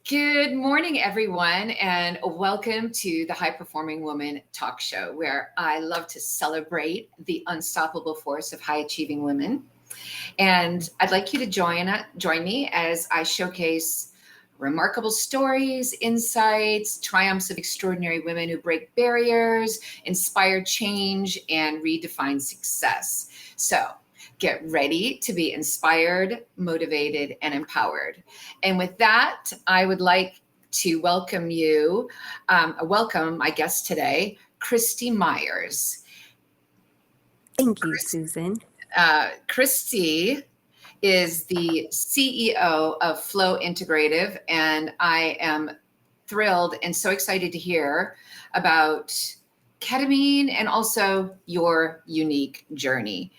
Good morning, everyone, and welcome to the High Performing Woman Talk Show, where I love to celebrate the unstoppable force of high achieving women. And I'd like you to join me as I showcase remarkable stories, insights, triumphs of extraordinary women who break barriers, inspire change, and redefine success. So get ready to be inspired, motivated, and empowered. And with that, I would like to welcome my guest today, Christi Myers. Thank you, Susan. Christi is the CEO of Flow Integrative, and I am thrilled and so excited to hear about ketamine and also your unique journey.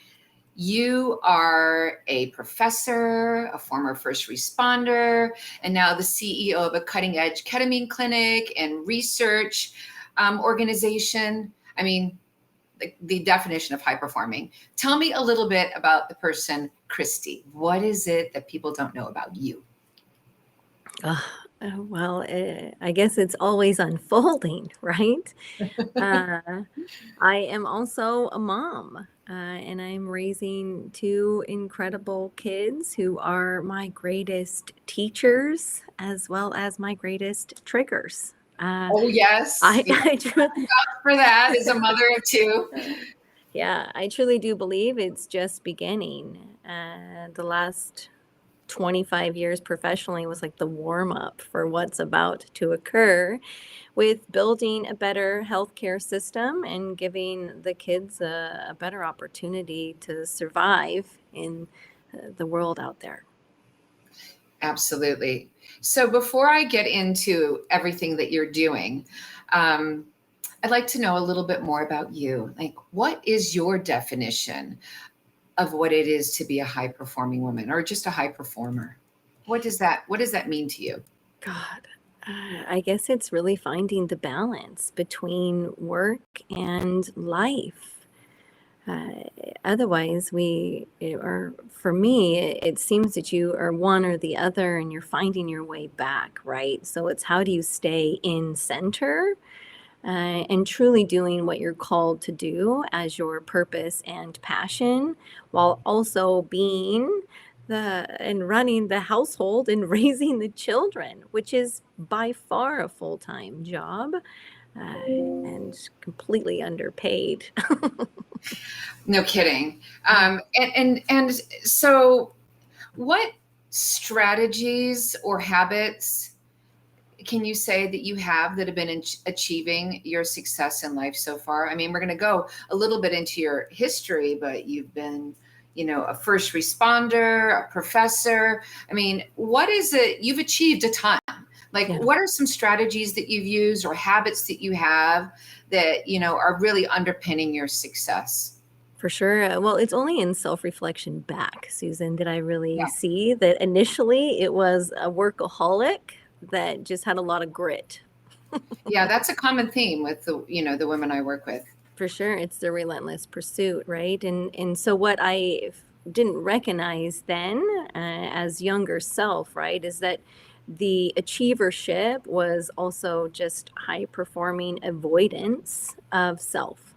You are a professor, a former first responder, and now the CEO of a Cutting-Edge Ketamine Clinic and research organization. I mean, the definition of high performing. Tell me a little bit about the person, Christi. What is it that people don't know about you? I guess it's always unfolding, right? I am also a mom, and I'm raising two incredible kids who are my greatest teachers as well as my greatest triggers. Oh, yes. I for that as a mother of two. Yeah, I truly do believe it's just beginning. The last 25 years professionally was like the warm up for what's about to occur with building a better healthcare system and giving the kids a better opportunity to survive in the world out there. Absolutely. So before I get into everything that you're doing, I'd like to know a little bit more about you. Like, what is your definition of what it is to be a high performing woman or just a high performer? What does that mean to you? God, I guess it's really finding the balance between work and life. Otherwise, for me, it seems that you are one or the other and you're finding your way back, right? So it's how do you stay in center and truly doing what you're called to do as your purpose and passion, while also being and running the household and raising the children, which is by far a full-time job and completely underpaid. No kidding. And so what strategies or habits can you say that you have that have been achieving your success in life so far? I mean, we're going to go a little bit into your history, but you've been, a first responder, a professor. I mean, what is it? You've achieved a ton. What are some strategies that you've used or habits that you have that, are really underpinning your success? For sure. Well, it's only in self-reflection back, Susan, that I really see that initially it was a workaholic that just had a lot of grit. Yeah, that's a common theme with the women I work with. For sure. It's the relentless pursuit, right? And so what I didn't recognize then as younger self, right, is that the achievership was also just high performing avoidance of self.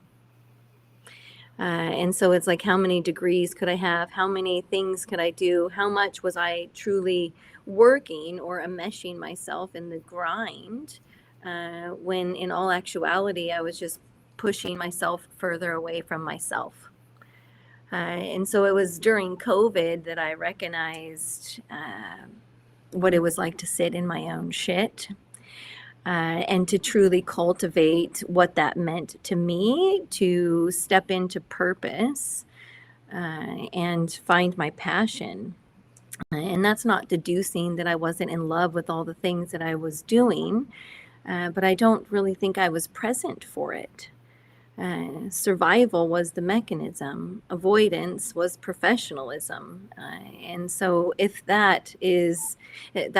And so it's like, how many degrees could I have? How many things could I do? How much was I truly working or enmeshing myself in the grind? When in all actuality, I was just pushing myself further away from myself. And so it was during COVID that I recognized what it was like to sit in my own shit. And to truly cultivate what that meant to me, to step into purpose and find my passion. And that's not deducing that I wasn't in love with all the things that I was doing, but I don't really think I was present for it. Survival was the mechanism. Avoidance was professionalism. And so if that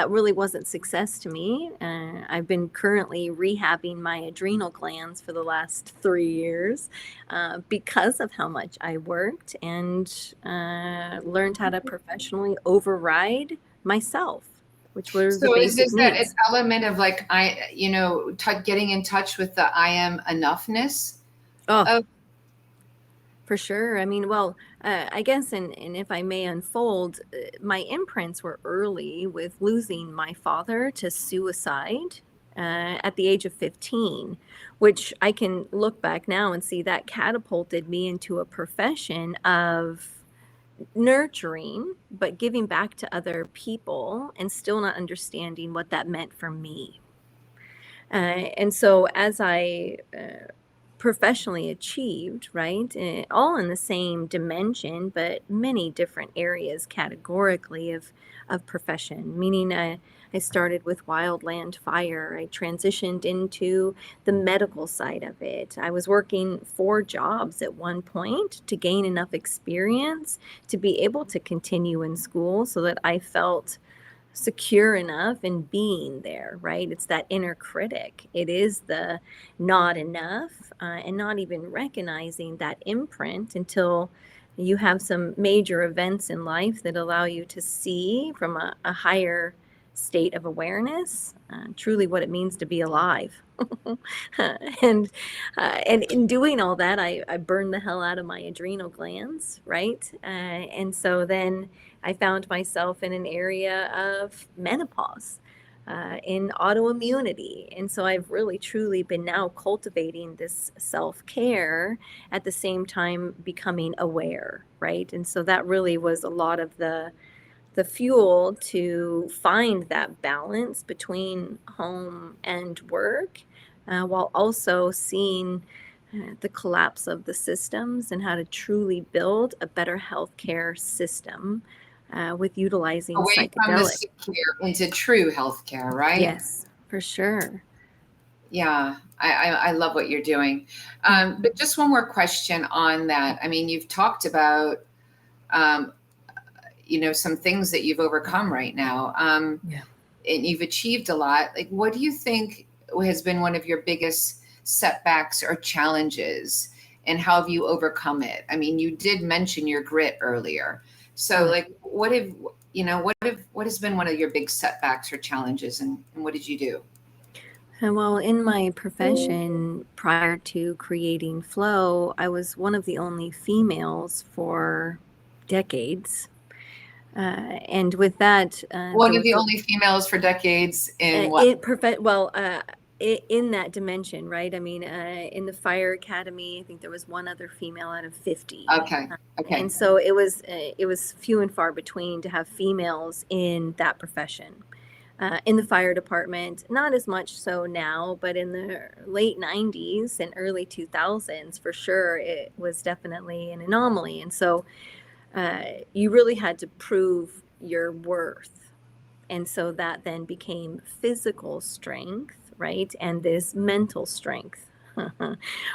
really wasn't success to me, I've been currently rehabbing my adrenal glands for the last 3 years because of how much I worked and learned how to professionally override myself. which were the So is basic this that needs. element of like, getting in touch with the I am enoughness Oh, of, for sure. I mean, well, I guess, and if I may unfold, my imprints were early with losing my father to suicide at the age of 15, which I can look back now and see that catapulted me into a profession of nurturing, but giving back to other people and still not understanding what that meant for me. And so as I professionally achieved, right, all in the same dimension, but many different areas categorically of profession, meaning I started with wildland fire. I transitioned into the medical side of it. I was working 4 jobs at one point to gain enough experience to be able to continue in school so that I felt secure enough in being there, right? It's that inner critic. It is the not enough, and not even recognizing that imprint until you have some major events in life that allow you to see from a higher state of awareness truly what it means to be alive. and and in doing all that, I burned the hell out of my adrenal glands, right? And so then I found myself in an area of menopause, in autoimmunity. And so I've really truly been now cultivating this self care at the same time becoming aware, right? And so that really was a lot of the fuel to find that balance between home and work, while also seeing the collapse of the systems and how to truly build a better healthcare system with utilizing away from the psychedelic. sick care into true healthcare, right? Yes, for sure. Yeah, I love what you're doing. But just one more question on that. I mean, you've talked about, um, some things that you've overcome right now, Yeah. and you've achieved a lot. Like, what do you think has been one of your biggest setbacks or challenges, and how have you overcome it? I mean, you did mention your grit earlier. So, Yeah. like, what has been one of your big setbacks or challenges, and what did you do? Well, in my profession, prior to creating Flow, I was one of the only females for decades. And with that, One of the only females for decades in what? in that dimension, right? I mean, in the fire academy, I think there was one other female out of 50. Okay. And Okay. so it was few and far between to have females in that profession. In the fire department, not as much so now, but in the late 90s and early 2000s, for sure, it was definitely an anomaly. And so you really had to prove your worth. And so that then became physical strength, right? And this mental strength,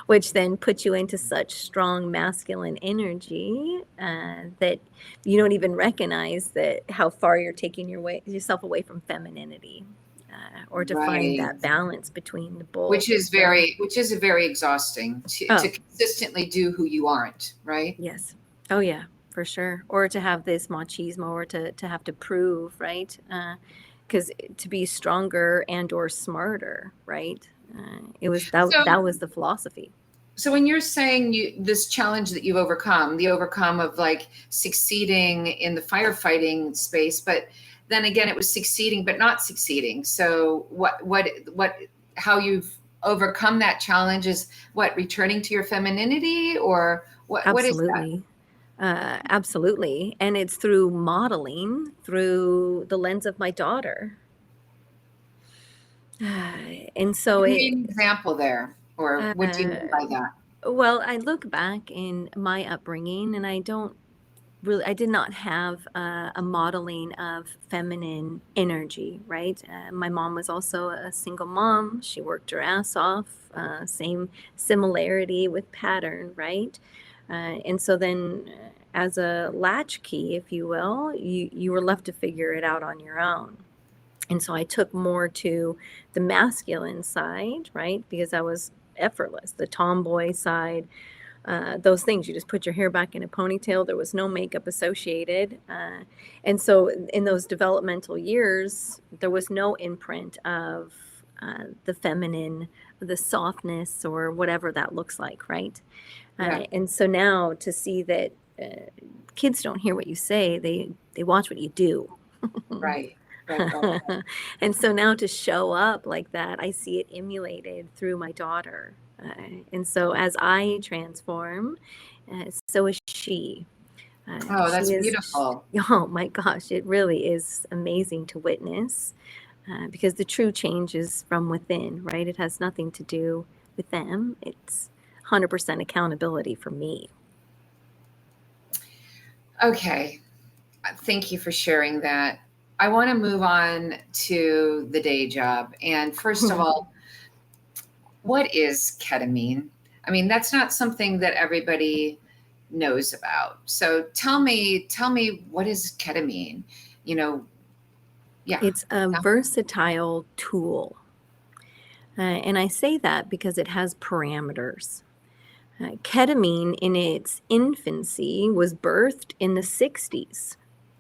which then put you into such strong masculine energy that you don't even recognize that how far you're taking yourself away from femininity, or to find Right. that balance between the both. Which is So, very exhausting to oh, consistently do who you aren't, right? yes. Oh, yeah, for sure. Or to have this machismo, or to have to prove, right? Because to be stronger and or smarter, right? It was So, that was the philosophy. so when you're saying this challenge that you've overcome, the overcome of like succeeding in the firefighting space, but then again, it was succeeding but not succeeding. So how you've overcome that challenge is what, returning to your femininity, or what is that? Absolutely. Absolutely. And it's through modeling through the lens of my daughter. And so Give me an example there, or what do you uh, mean by that? well, I look back in my upbringing and I did not have a modeling of feminine energy, right? My mom was also a single mom. She worked her ass off, same similarity with pattern, right? And so then, as a latchkey, if you will, you were left to figure it out on your own. And so I took more to the masculine side, right? Because I was effortless, the tomboy side, those things. You just put your hair back in a ponytail. There was no makeup associated. And so in those developmental years, there was no imprint of the feminine, the softness, or whatever that looks like, right? Yeah. And so now to see that kids don't hear what you say, they watch what you do. Right. Right. And so now to show up like that, I see it emulated through my daughter. And so as I transform, so is she. Oh, She that's is, beautiful. oh my gosh, it really is amazing to witness because the true change is from within, right? It has nothing to do with them. It's 100% accountability for me. Okay. Thank you for sharing that. I want to move on to the day job. And first of all, what is ketamine? I mean, that's not something that everybody knows about. So tell me what is ketamine? You know, yeah. It's a versatile tool. And I say that because it has parameters. Ketamine, in its infancy, was birthed in the 60s.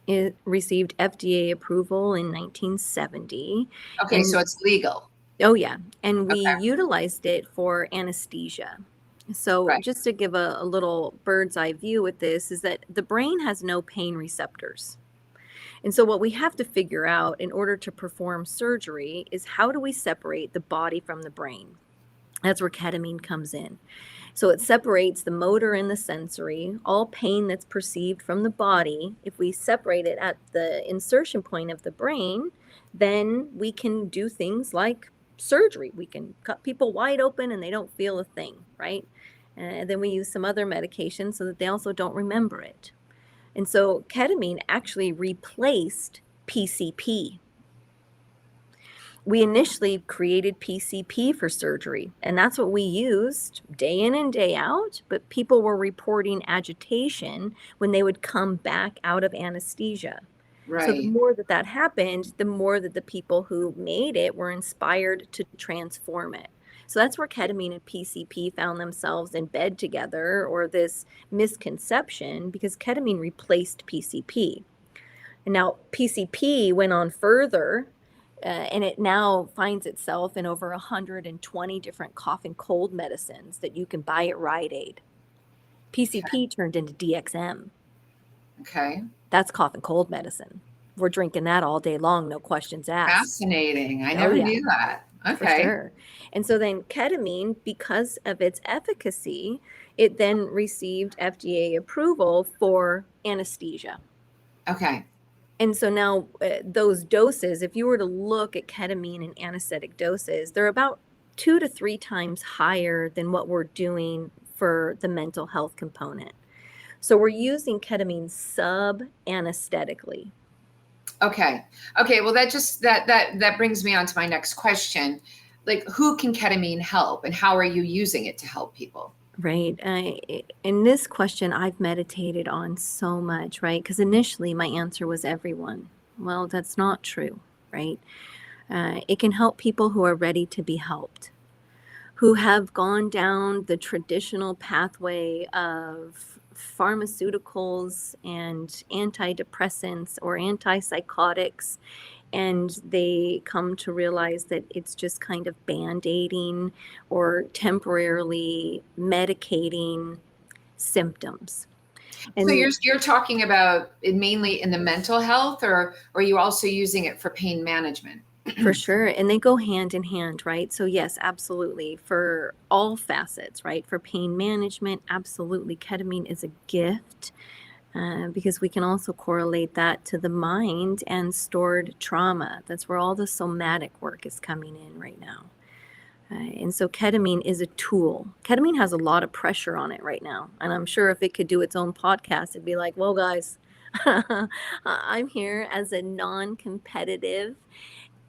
It received FDA approval in 1970. Okay, so And it's legal. oh, yeah. And we Okay. utilized it for anesthesia. So, Right. just to give a little bird's eye view with this, is that the brain has no pain receptors. And so, what we have to figure out in order to perform surgery is how do we separate the body from the brain? That's where ketamine comes in. So it separates the motor and the sensory, all pain that's perceived from the body. If we separate it at the insertion point of the brain, then we can do things like surgery. We can cut people wide open and they don't feel a thing, right? And then we use some other medication so that they also don't remember it. And so ketamine actually replaced PCP. We initially created PCP for surgery, and that's what we used day in and day out, but people were reporting agitation when they would come back out of anesthesia. So the Right. more that that happened, the more that the people who made it were inspired to transform it. So that's where ketamine and PCP found themselves in bed together, or this misconception, because ketamine replaced PCP. And now PCP went on further, and it now finds itself in over 120 different cough and cold medicines that you can buy at Rite Aid. PCP turned into DXM. Okay. That's cough and cold medicine. We're drinking that all day long, no questions asked. Fascinating. I Oh, never yeah, knew that. for Okay. sure. And so then ketamine, because of its efficacy, it then received FDA approval for anesthesia. Okay. And so now those doses, if you were to look at ketamine and anesthetic doses, they're about 2 to 3 times higher than what we're doing for the mental health component. So we're using ketamine sub-anesthetically. Okay. Okay. Well, that brings me on to my next question. Like, who can ketamine help, and how are you using it to help people? Right. In this question, I've meditated on so much, right? Because initially my answer was everyone. Well, that's not true, right? It can help people who are ready to be helped, who have gone down the traditional pathway of pharmaceuticals and antidepressants or antipsychotics, and they come to realize that it's just kind of band-aiding or temporarily medicating symptoms. So And you're talking about it mainly in the mental health, or are you also using it for pain management? for sure. And they go hand in hand, right? So, yes, absolutely. For all facets, right? For pain management, absolutely. Ketamine is a gift because we can also correlate that to the mind and stored trauma. That's where all the somatic work is coming in right now. And so ketamine is a tool. Ketamine has a lot of pressure on it right now. And I'm sure if it could do its own podcast, it'd be like, well, guys, I'm here as a non-competitive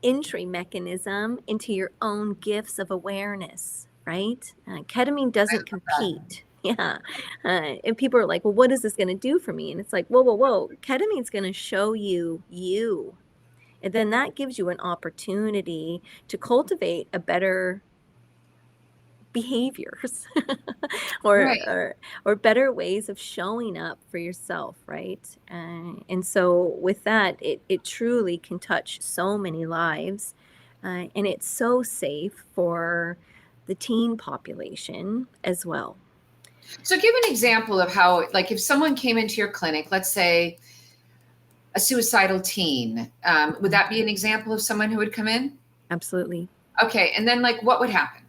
entry mechanism into your own gifts of awareness, right? Ketamine doesn't compete. Yeah. And people are like, well, what is this going to do for me? And it's like, whoa, whoa, whoa. Ketamine's going to show you you. And then that gives you an opportunity to cultivate a better behaviors Right. or better ways of showing up for yourself, right? And so with that, it truly can touch so many lives, and it's so safe for the teen population as well. So give an example of how, like, if someone came into your clinic, let's say a suicidal teen, would that be an example of someone who would come in? Absolutely. Okay. And then, like, what would happen?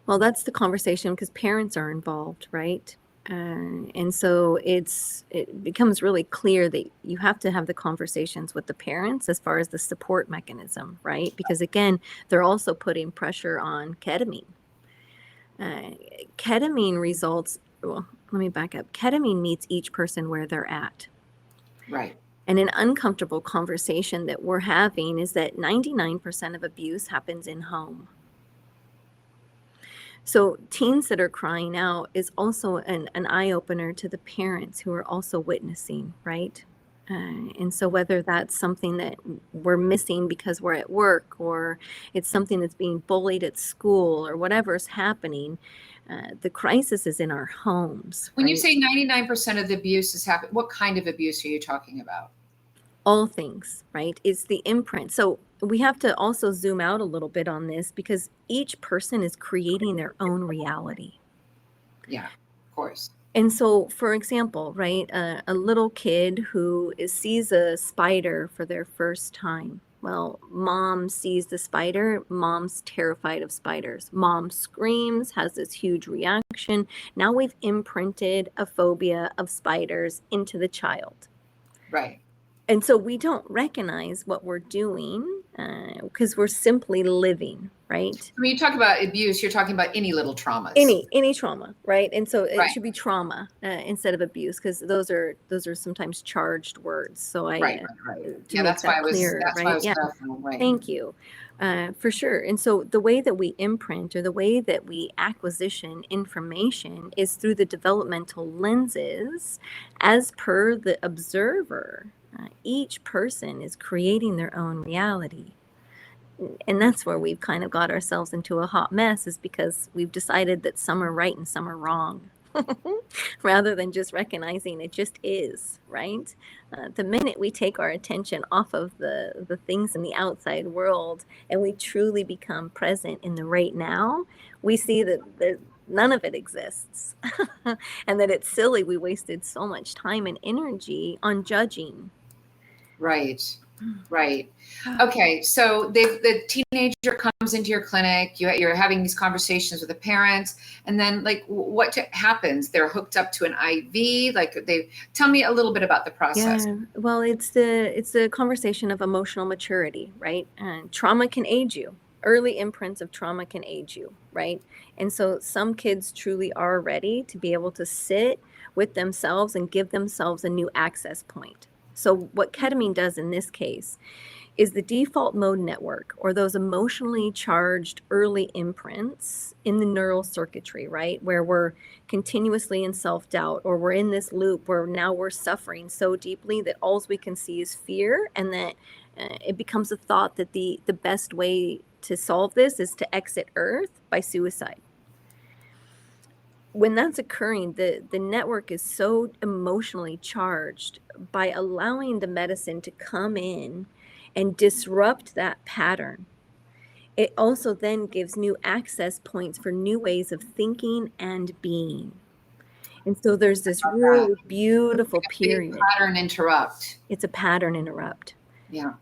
Well, that's the conversation because parents are involved, right? And so it becomes really clear that you have to have the conversations with the parents as far as the support mechanism, right? Because again, they're also putting pressure on ketamine. Ketamine results, well, let me back up. Ketamine meets each person where they're at. Right. And an uncomfortable conversation that we're having is that 99% of abuse happens in home. So teens that are crying out is also an eye-opener to the parents who are also witnessing, right? And so whether that's something that we're missing because we're at work, or it's something that's being bullied at school, or whatever's happening, the crisis is in our homes, When you right? say 99% of the abuse is happening, what kind of abuse are you talking about? All things, right? It's the imprint. So we have to also zoom out a little bit on this because each person is creating their own reality. Yeah, of course. And so, for example, right, a little kid who sees a spider for their first time. Well, mom sees the spider. Mom's terrified of spiders. Mom screams, has this huge reaction. Now we've imprinted a phobia of spiders into the child. Right. And so we don't recognize what we're doing because we're simply living, right? When you talk about abuse, you're talking about any little traumas. Any trauma, right? And so it Right. should be trauma instead of abuse, because those are sometimes charged words. So Right. to Yeah, make that's why that I was. clear, That's why I right? was Yeah, careful. Right. thank you. For sure. And so the way that we imprint, or the way that we acquisition information, is through the developmental lenses as per the observer. Each person is creating their own reality. And that's where we've kind of got ourselves into a hot mess, is because we've decided that some are right and some are wrong. Rather than just recognizing it just is, right? The minute we take our attention off of the things in the outside world and we truly become present in the right now, we see that none of it exists. And that it's silly we wasted so much time and energy on judging. Right. Right. Okay. So the teenager comes into your clinic. You're having these conversations with the parents, and then, like, what happens? They're hooked up to an IV. Like, they tell me a little bit about the process. Yeah, well, it's the conversation of emotional maturity, right? And trauma can age you. Early imprints of trauma can age you, right? And so some kids truly are ready to be able to sit with themselves and give themselves a new access point. So what ketamine does in this case is the default mode network, or those emotionally charged early imprints in the neural circuitry, right? Where we're continuously in self-doubt, or we're in this loop where now we're suffering so deeply that all we can see is fear, and that it becomes a thought that the best way to solve this is to exit Earth by suicide. When that's occurring, the network is so emotionally charged. By allowing the medicine to come in and disrupt that pattern, it also then gives new access points for new ways of thinking and being. And so there's this really beautiful period. Pattern interrupt. It's a pattern interrupt. Yeah.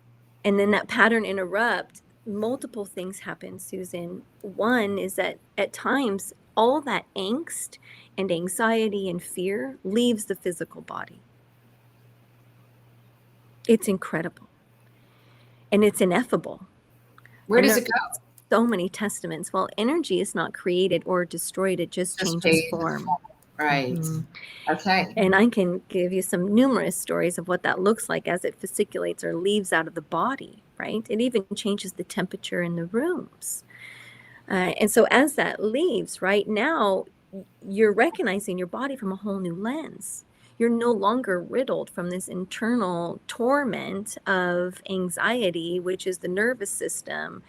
And then that pattern interrupt, multiple things happen, Susan. One is that at times, all that angst and anxiety and fear leaves the physical body. It's incredible. And it's ineffable. Where And does it go? so many testaments. Well, energy is not created or destroyed. It just changes form. Right. Mm-hmm. Okay. And I can give you some numerous stories of what that looks like as it fasciculates or leaves out of the body, right? It even changes the temperature in the rooms. And so as that leaves, right now, you're recognizing your body from a whole new lens. You're no longer riddled from this internal torment of anxiety, which is the nervous system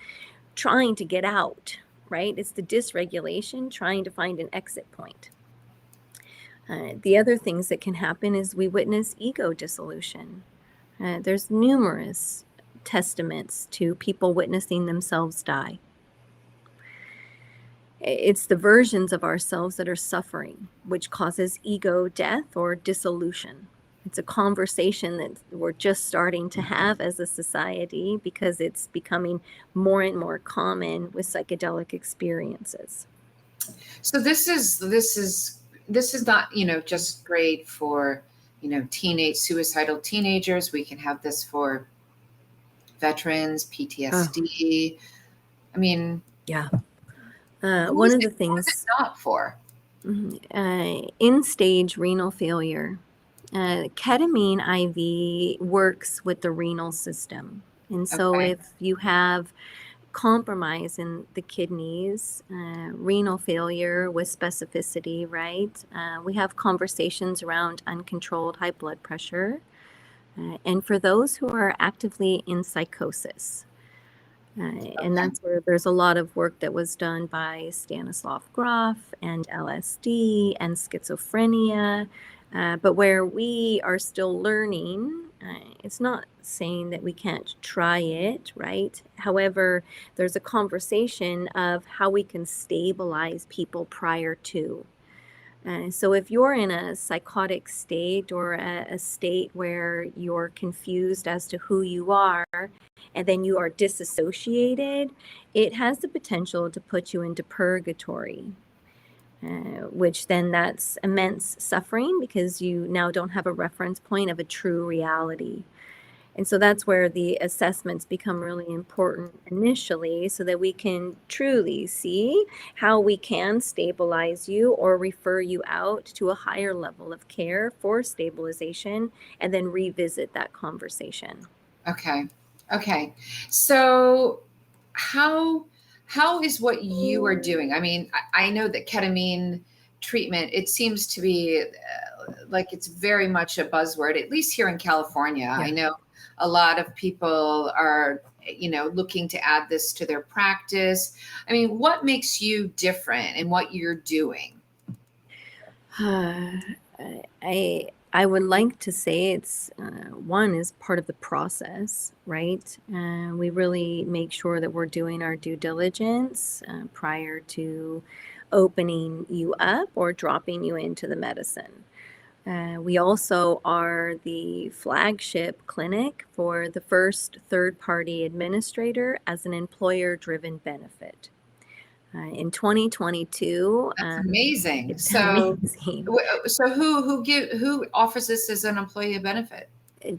trying to get out, right? It's the dysregulation trying to find an exit point. The other things that can happen is we witness ego dissolution. There's numerous testaments to people witnessing themselves die. It's the versions of ourselves that are suffering, which causes ego death or dissolution. It's a conversation that we're just starting to have as a society because it's becoming more and more common with psychedelic experiences. So this is not, just great for, suicidal teenagers. We can have this for veterans, PTSD. I mean, Yeah. who One is of the it, who is it things, not for? end-stage renal failure. Ketamine IV works with the renal system. And so Okay. if you have compromise in the kidneys, renal failure with specificity, right? We have conversations around uncontrolled high blood pressure. And for those who are actively in psychosis, and that's where there's a lot of work that was done by Stanislav Grof and LSD and schizophrenia. But where we are still learning, it's not saying that we can't try it, right? However, there's a conversation of how we can stabilize people prior to. So if you're in a psychotic state or a state where you're confused as to who you are, and then you are disassociated, it has the potential to put you into purgatory, which then that's immense suffering because you now don't have a reference point of a true reality. And so that's where the assessments become really important initially so that we can truly see how we can stabilize you or refer you out to a higher level of care for stabilization and then revisit that conversation. Okay. So how is what you are doing? I mean, I know that ketamine treatment, it seems to be like it's very much a buzzword, at least here in California. Yeah. I know a lot of people are, looking to add this to their practice. I mean, what makes you different in what you're doing? I would like to say it's one is part of the process, right? We really make sure that we're doing our due diligence prior to opening you up or dropping you into the medicine. We also are the flagship clinic for the first third-party administrator as an employer-driven benefit. In 2022, That's amazing. it's So, amazing. so who offers this as an employee benefit?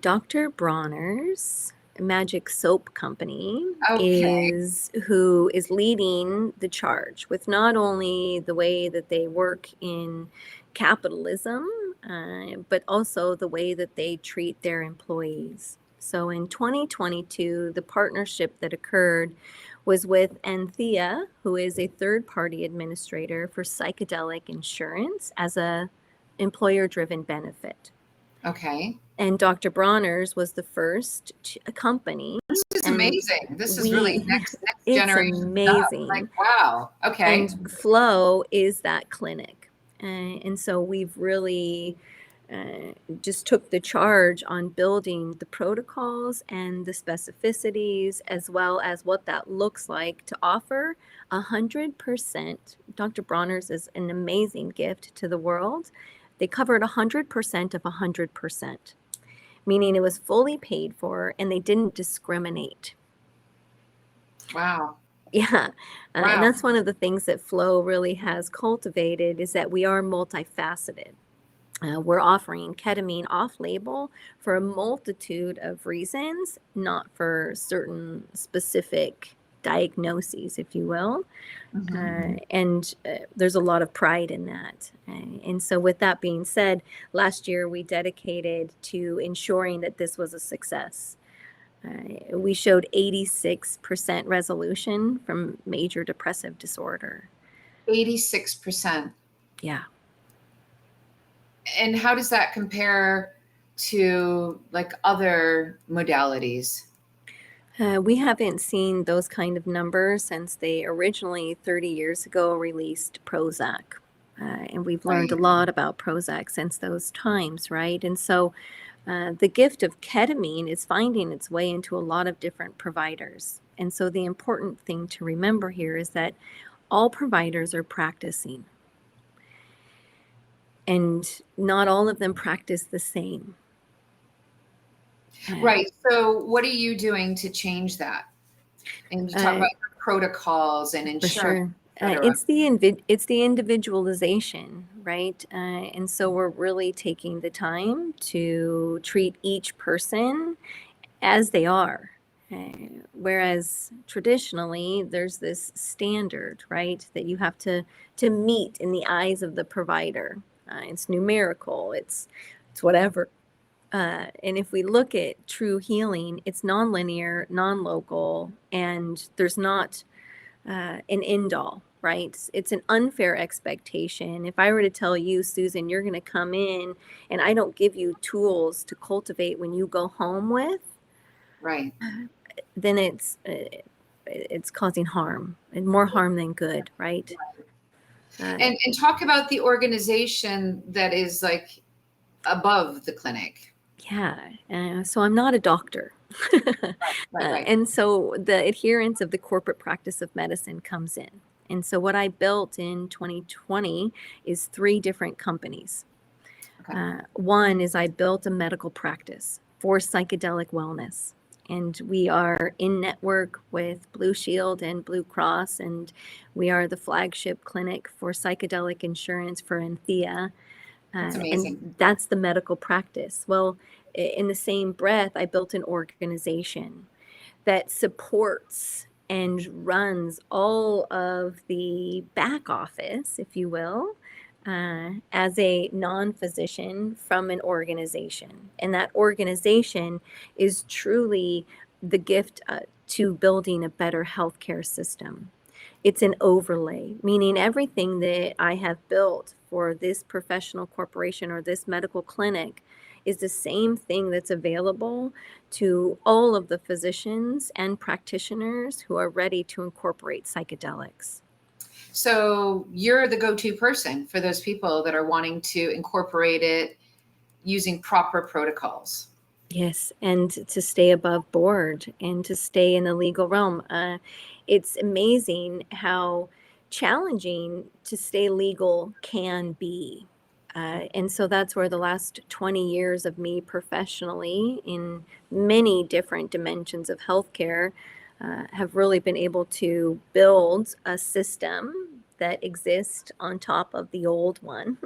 Dr. Bronner's Magic Soap Company Okay. is who is leading the charge with not only the way that they work in capitalism, but also the way that they treat their employees. So in 2022, the partnership that occurred was with Anthea, who is a third-party administrator for psychedelic insurance as a employer-driven benefit. Okay. And Dr. Bronner's was the first company. This is And amazing. This is really next it's generation stuff. amazing. Like, wow. Okay. And Flow is that clinic. And so we've really just took the charge on building the protocols and the specificities, as well as what that looks like to offer 100%. Dr. Bronner's is an amazing gift to the world. They covered 100% of 100%, meaning it was fully paid for and they didn't discriminate. Wow. Yeah. Wow. And that's one of the things that Flow really has cultivated is that we are multifaceted. We're offering ketamine off-label for a multitude of reasons, not for certain specific diagnoses, if you will. And there's a lot of pride in that. And so with that being said, last year we dedicated to ensuring that this was a success. We showed 86% resolution from major depressive disorder. 86%. Yeah. And how does that compare to like other modalities? We haven't seen those kind of numbers since they originally 30 years ago released Prozac. And we've learned a Right. lot about Prozac since those times, right? And so the gift of ketamine is finding its way into a lot of different providers. And so the important thing to remember here is that all providers are practicing, and not all of them practice the same. Right. So what are you doing to change that? And you talk Uh, about protocols and For insurance, sure. et cetera. It's the individualization, right? And so we're really taking the time to treat each person as they are. Whereas traditionally, there's this standard, right, that you have to meet in the eyes of the provider. It's numerical. It's whatever. And if we look at true healing, it's nonlinear, non-local, and there's not an end all, right? It's an unfair expectation. If I were to tell you, Susan, you're going to come in and I don't give you tools to cultivate when you go home with, Right. then it's causing harm, and more harm than good, right? And talk about the organization that is like above the clinic. Yeah. So I'm not a doctor. Right. And so the adherence of the corporate practice of medicine comes in. And so what I built in 2020 is 3 different companies. Okay. One is I built a medical practice for psychedelic wellness. And we are in network with Blue Shield and Blue Cross, and we are the flagship clinic for psychedelic insurance for Anthea. That's amazing. And that's the medical practice. Well, in the same breath, I built an organization that supports and runs all of the back office, if you will, as a non-physician from an organization. And that organization is truly the gift to building a better healthcare system. It's an overlay, meaning everything that I have built for this professional corporation or this medical clinic is the same thing that's available to all of the physicians and practitioners who are ready to incorporate psychedelics. So you're the go-to person for those people that are wanting to incorporate it using proper protocols. Yes, and to stay above board and to stay in the legal realm. It's amazing how challenging to stay legal can be. And so that's where the last 20 years of me professionally in many different dimensions of healthcare have really been able to build a system that exists on top of the old one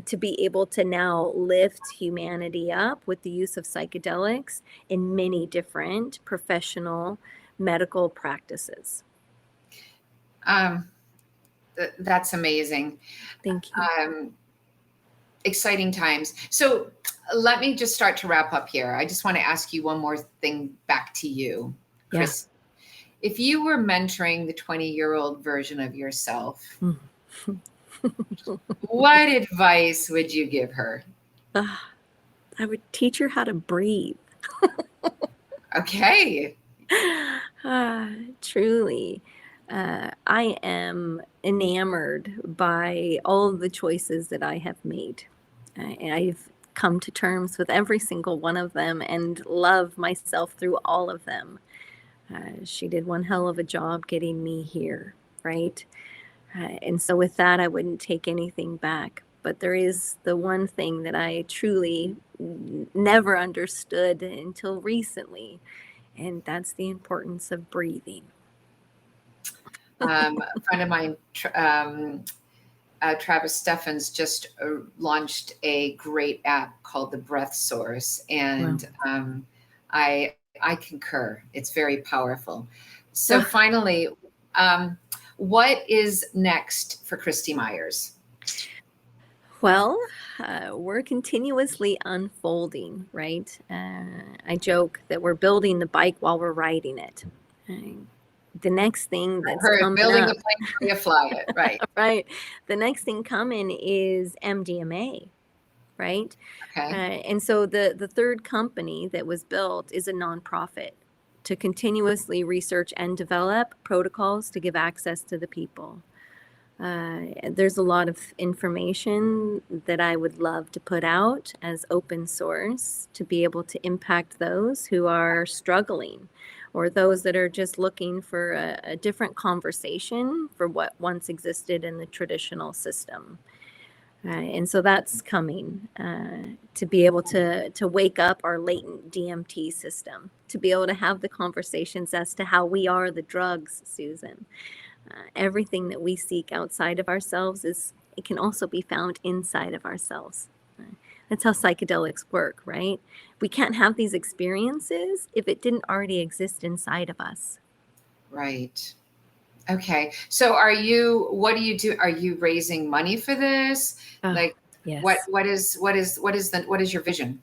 to be able to now lift humanity up with the use of psychedelics in many different professional medical practices. That's amazing. Thank you. Exciting times. So let me just start to wrap up here. I just want to ask you one more thing back to you, Yeah. Chris. If you were mentoring the 20-year-old version of yourself, what advice would you give her? I would teach her how to breathe. Okay. Truly. I am enamored by all of the choices that I have made. I've come to terms with every single one of them and love myself through all of them. She did one hell of a job getting me here, right? And so with that, I wouldn't take anything back. But there is the one thing that I truly never understood until recently, and that's the importance of breathing. A friend of mine, Travis Steffens, just launched a great app called the Breath Source, and I concur. It's very powerful. So finally, what is next for Christi Myers? Well, we're continuously unfolding, right? I joke that we're building the bike while we're riding it. The next thing that's coming building up, the plane before you fly it, right? right? The next thing coming is MDMA, right? Okay. And so the third company that was built is a nonprofit to continuously research and develop protocols to give access to the people. There's a lot of information that I would love to put out as open source to be able to impact those who are struggling, or those that are just looking for a different conversation for what once existed in the traditional system. And so that's coming, to be able to wake up our latent DMT system, to be able to have the conversations as to how we are the drugs, Susan. Everything that we seek outside of ourselves it can also be found inside of ourselves. That's how psychedelics work, right? We can't have these experiences if it didn't already exist inside of us. Right. Okay. So what do you do? Are you raising money for this? Like, Yes. what is your vision?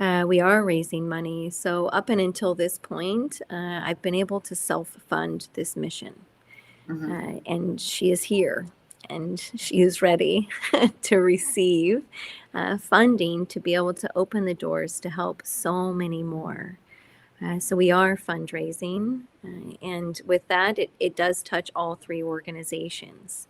We are raising money. So up and until this point, I've been able to self-fund this mission. And she is here, and she is ready to receive funding to be able to open the doors to help so many more. So we are fundraising, and with that, it does touch all three organizations,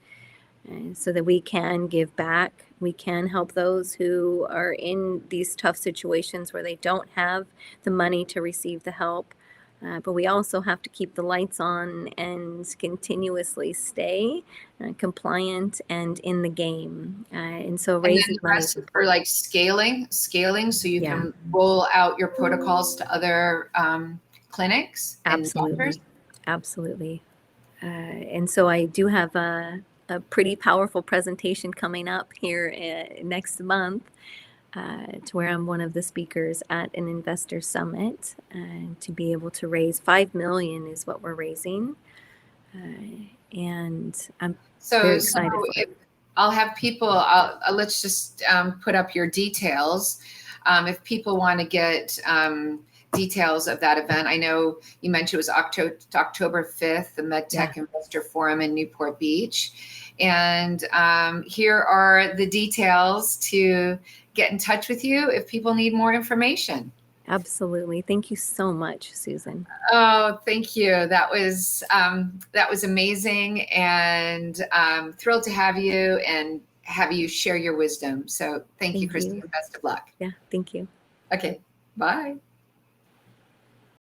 so that we can give back. We can help those who are in these tough situations where they don't have the money to receive the help. But we also have to keep the lights on and continuously stay compliant and in the game. And so raising money is For like scaling, so you can roll out your protocols to other clinics and doctors. Absolutely. And so I do have a pretty powerful presentation coming up here next month, to where I'm one of the speakers at an investor summit, to be able to raise $5 million is what we're raising. And I'm very excited for it. I'll have people, let's just put up your details. If people want to get details of that event, I know you mentioned it was October 5th, the MedTech Investor Forum in Newport Beach. And here are the details to get in touch with you if people need more information. Absolutely. Thank you so much, Susan. Oh, thank you. That was amazing, and thrilled to have you and have you share your wisdom. So thank you, Christi, and best of luck. Yeah, thank you. Okay, bye.